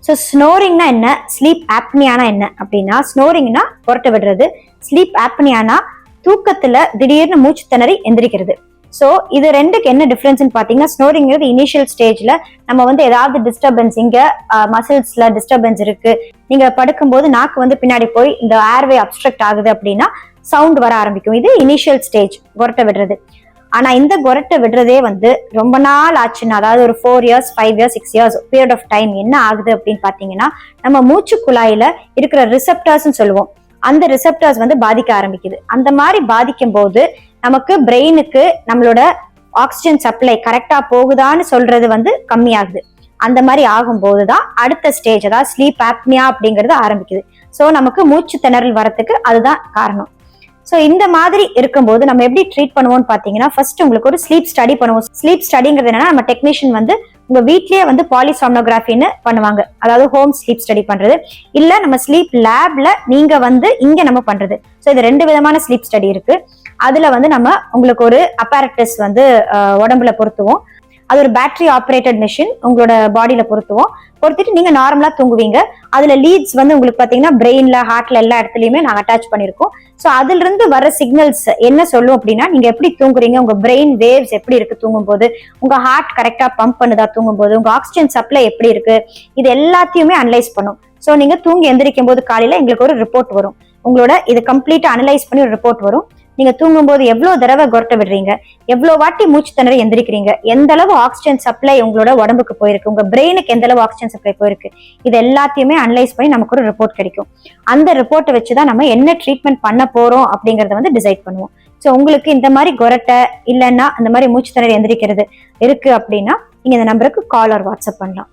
So ஸ்னோரிங்னா என்ன, sleep ஆப்னியானா என்ன அப்படின்னா, ஸ்னோரிங்னா கொரட்டை விடுறது, ஸ்லீப் ஆப்னியானா தூக்கத்துல திடீர்னு மூச்சு திணறி எந்திரிக்கிறது. ஸோ இது ரெண்டுக்கு என்ன டிஃபரன்ஸ்னு பாத்தீங்கன்னா, ஸ்னோரிங்கிறது இனிஷியல் ஸ்டேஜ்ல நம்ம வந்து ஏதாவது டிஸ்டர்பன்ஸ், இங்க மசில்ஸ்ல டிஸ்டர்பன்ஸ் இருக்கு, நீங்க படுக்கும்போது நாக்கு பின்னாடி போய் இந்த ஏர்வே அப்ஸ்ட்ரக்ட் ஆகுது அப்படின்னா சவுண்ட் வர ஆரம்பிக்கும். இது இனிஷியல் ஸ்டேஜ் கொரட்டை விடுறது. ஆனா இந்த கொரட்டை விடுறதே ரொம்ப நாள் ஆச்சுன்னா, அதாவது ஒரு 4 years 5 years 6 years period of time என்ன ஆகுது அப்படின்னு பாத்தீங்கன்னா, நம்ம மூச்சு குழாயில இருக்கிற ரிசெப்டர்ஸ் சொல்லுவோம், அந்த ரிசெப்டர்ஸ் பாதிக்க ஆரம்பிக்குது. அந்த மாதிரி பாதிக்கும் போது நமக்கு பிரெயினுக்கு நம்மளோட ஆக்சிஜன் சப்ளை கரெக்டா போகுதான்னு சொல்றது கம்மியாகுது. அந்த மாதிரி ஆகும் போதுதான் அடுத்த ஸ்டேஜ், அதாவது ஸ்லீப் ஆப்னியா அப்படிங்கிறது ஆரம்பிக்குது. ஸோ நமக்கு மூச்சு திணறல் வரத்துக்கு அதுதான் காரணம். ஸோ இந்த மாதிரி இருக்கும்போது நம்ம எப்படி ட்ரீட் பண்ணுவோம்னு பாத்தீங்கன்னா, ஃபர்ஸ்ட் உங்களுக்கு ஒரு ஸ்லீப் ஸ்டடி பண்ணுவோம். ஸ்லீப் ஸ்டடிங்கிறது என்னன்னா, நம்ம டெக்னீஷியன் உங்க வீட்லயே பாலிசாம்னோகிராஃபின்னு பண்ணுவாங்க, அதாவது ஹோம் ஸ்லீப் ஸ்டடி பண்றது, இல்ல நம்ம ஸ்லீப் லேப்ல நீங்க இங்க நம்ம பண்றது. ஸோ இது 2 விதமான ஸ்லீப் ஸ்டடி இருக்கு. அதுல நம்ம உங்களுக்கு ஒரு அப்பேரட்டஸ் உடம்புல பொருத்துவோம். அது ஒரு பேட்டரி ஆப்ரேட்டட் மிஷின் உங்களோட பாடியில பொருத்திட்டு நீங்க நார்மலா தூங்குவீங்க. அதுல லீட்ஸ் உங்களுக்கு பாத்தீங்கன்னா பிரெயின்ல, ஹார்ட்ல எல்லா இடத்துலயுமே நாங்க அட்டாச் பண்ணிருக்கோம். சோ அதுல இருந்து வர சிக்னல்ஸ் என்ன சொல்லும் அப்படின்னா, நீங்க எப்படி தூங்குறீங்க, உங்க பிரெயின் வேவ்ஸ் எப்படி இருக்கு தூங்கும் போது, உங்க ஹார்ட் கரெக்டா பம்ப் பண்ணுதா தூங்கும் போது, உங்க ஆக்சிஜன் சப்ளை எப்படி இருக்கு, இது எல்லாத்தையுமே அனலைஸ் பண்ணும். சோ நீங்க தூங்கி எந்திரிக்கும் போது காலையில எங்களுக்கு ஒரு ரிப்போர்ட் வரும். உங்களோட இது கம்ப்ளீட்டா அனலைஸ் பண்ணி ஒரு ரிப்போர்ட் வரும். நீங்க தூங்கும் போது எவ்வளவு தடவை கொரட்டை விடுறீங்க, எவ்வளவு வாட்டி மூச்சு திணறி எந்திரிக்கிறீங்க, எந்த அளவு ஆக்சிஜன் சப்ளை உங்களோட உடம்புக்கு போயிருக்கு, உங்க பிரெயினுக்கு எந்த அளவு ஆக்சிஜன் சப்ளை போயிருக்கு, இது எல்லாத்தையுமே அனலைஸ் பண்ணி நமக்கு ஒரு ரிப்போர்ட் கிடைக்கும். அந்த ரிப்போர்ட்டை வச்சுதான் நம்ம என்ன ட்ரீட்மெண்ட் பண்ண போறோம் அப்படிங்கறத டிசைட் பண்ணுவோம். ஸோ உங்களுக்கு இந்த மாதிரி கொரட்டை இல்லைன்னா அந்த மாதிரி மூச்சு திணறி எந்திரிக்கிறது இருக்கு அப்படின்னா, நீங்க இந்த நம்பருக்கு கால் ஆர் வாட்ஸ்அப் பண்ணலாம்.